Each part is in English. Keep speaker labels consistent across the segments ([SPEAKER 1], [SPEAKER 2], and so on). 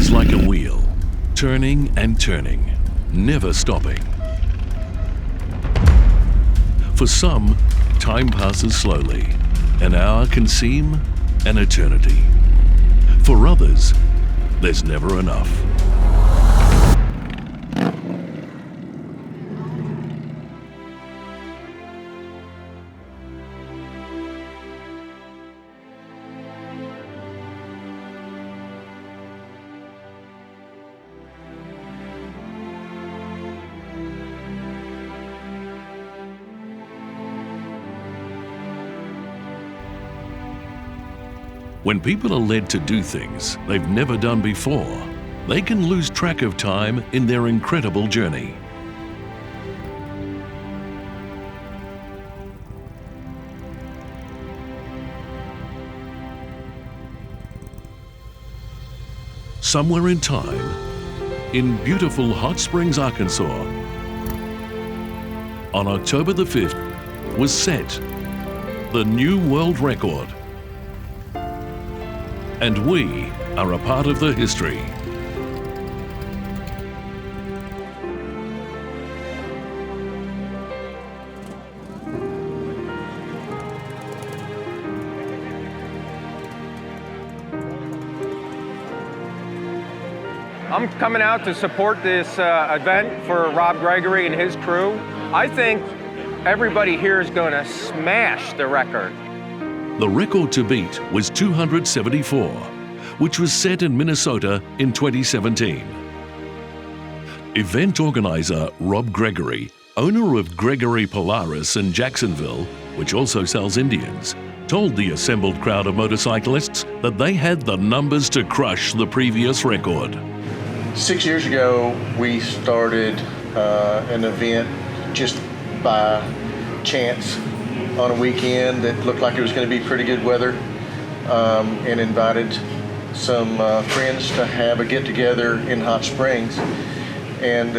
[SPEAKER 1] is like a wheel, turning and turning, never stopping. For some, time passes slowly. An hour can seem an eternity. For others, there's never enough. When people are led to do things they've never done before, they can lose track of time in their incredible journey. Somewhere in time, in beautiful Hot Springs, Arkansas, on October the 5th, was set the new world record. And we are a part of the history.
[SPEAKER 2] I'm coming out to support this event for Rob Gregory and his crew. I think everybody here is going to smash the record.
[SPEAKER 1] The record to beat was 274, which was set in Minnesota in 2017. Event organizer Rob Gregory, owner of Gregory Polaris in Jacksonville, which also sells Indians, told the assembled crowd of motorcyclists that they had the numbers to crush the previous record.
[SPEAKER 3] 6 years ago, we started an event just by chance on a weekend that looked like it was going to be pretty good weather, and invited some friends to have a get-together in Hot Springs, and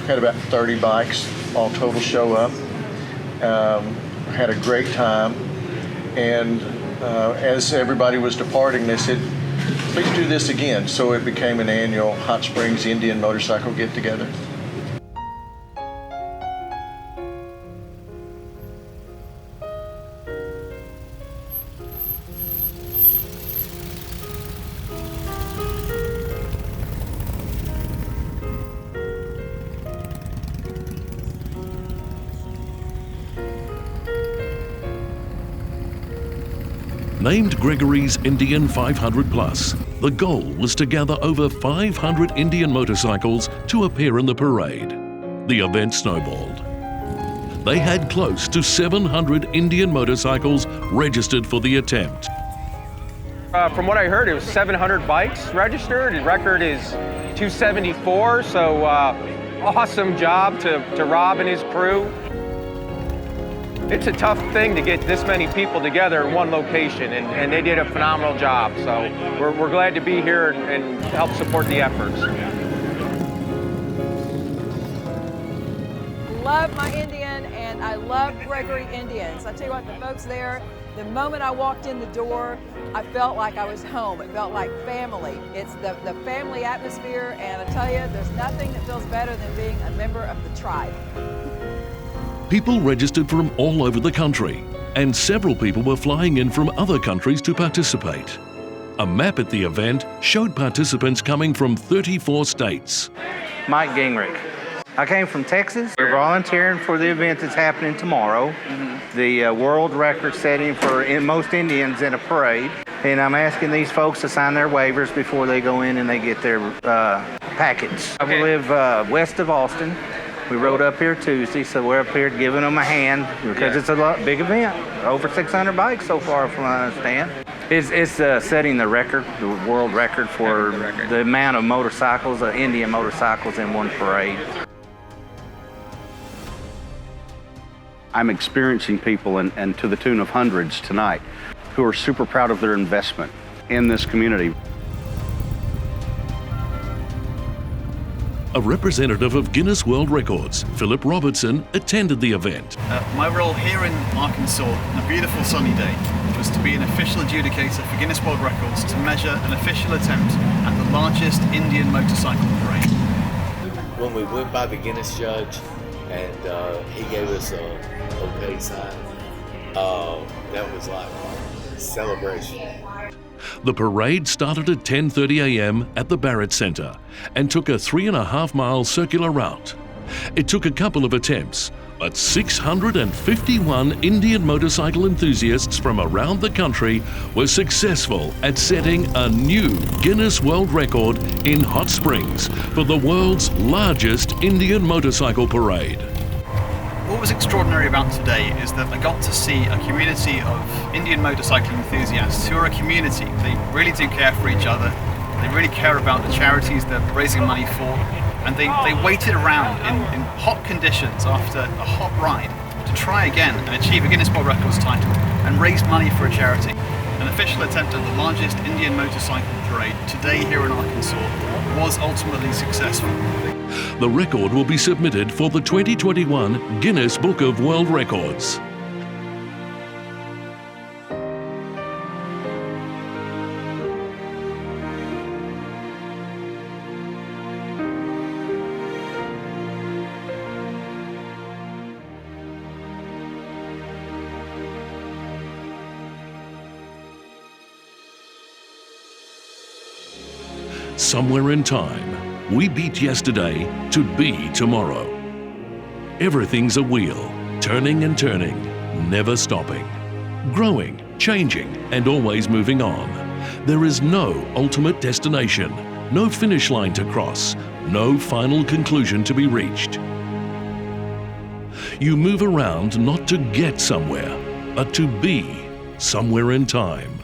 [SPEAKER 3] had about 30 bikes all total show up. Had a great time, and as everybody was departing, they said, please do this again. So it became an annual Hot Springs Indian motorcycle get-together.
[SPEAKER 1] Named Gregory's Indian 500 Plus, the goal was to gather over 500 Indian motorcycles to appear in the parade. The event snowballed. They had close to 700 Indian motorcycles registered for the attempt.
[SPEAKER 2] From what I heard, it was 700 bikes registered. His record is 274, so awesome job to Rob and his crew. It's a tough thing to get this many people together in one location, and they did a phenomenal job. So we're glad to be here and help support the efforts.
[SPEAKER 4] Love my Indian, and I love Gregory Indians. I tell you what, the folks there, the moment I walked in the door, I felt like I was home. It felt like family. It's the family atmosphere, and I tell you, there's nothing that feels better than being a member of the tribe.
[SPEAKER 1] People registered from all over the country, and several people were flying in from other countries to participate. A map at the event showed participants coming from 34 states.
[SPEAKER 5] Mike Gingrich. I came from Texas. We're volunteering for the event that's happening tomorrow, the world record setting for most Indians in a parade. And I'm asking these folks to sign their waivers before they go in and they get their packets. I live west of Austin. We rode up here Tuesday, so we're up here giving them a hand because it's a big event. Over 600 bikes so far, from what I understand. It's setting the record, the world record for the amount of motorcycles, Indian motorcycles in one parade.
[SPEAKER 6] I'm experiencing people, and to the tune of hundreds tonight, who are super proud of their investment in this community.
[SPEAKER 1] A representative of Guinness World Records, Philip Robertson, attended the event.
[SPEAKER 7] My role here in Arkansas on a beautiful sunny day was to be an official adjudicator for Guinness World Records to measure an official attempt at the largest Indian motorcycle parade.
[SPEAKER 8] When we went by the Guinness judge and he gave us a okay sign, that was like a celebration.
[SPEAKER 1] The parade started at 10:30 a.m. at the Barrett Centre and took a 3.5-mile circular route. It took a couple of attempts, but 651 Indian motorcycle enthusiasts from around the country were successful at setting a new Guinness World Record in Hot Springs for the world's largest Indian motorcycle parade.
[SPEAKER 7] What was extraordinary about today is that I got to see a community of Indian motorcycling enthusiasts who are a community. They really do care for each other. They really care about the charities they're raising money for. And they waited around in hot conditions after a hot ride to try again and achieve a Guinness World Records title and raise money for a charity. An official attempt at the largest Indian motorcycle parade today here in Arkansas was ultimately successful.
[SPEAKER 1] The record will be submitted for the 2021 Guinness Book of World Records. Somewhere in time, we beat yesterday to be tomorrow. Everything's a wheel, turning and turning, never stopping. Growing, changing, and always moving on. There is no ultimate destination, no finish line to cross, no final conclusion to be reached. You move around not to get somewhere, but to be somewhere in time.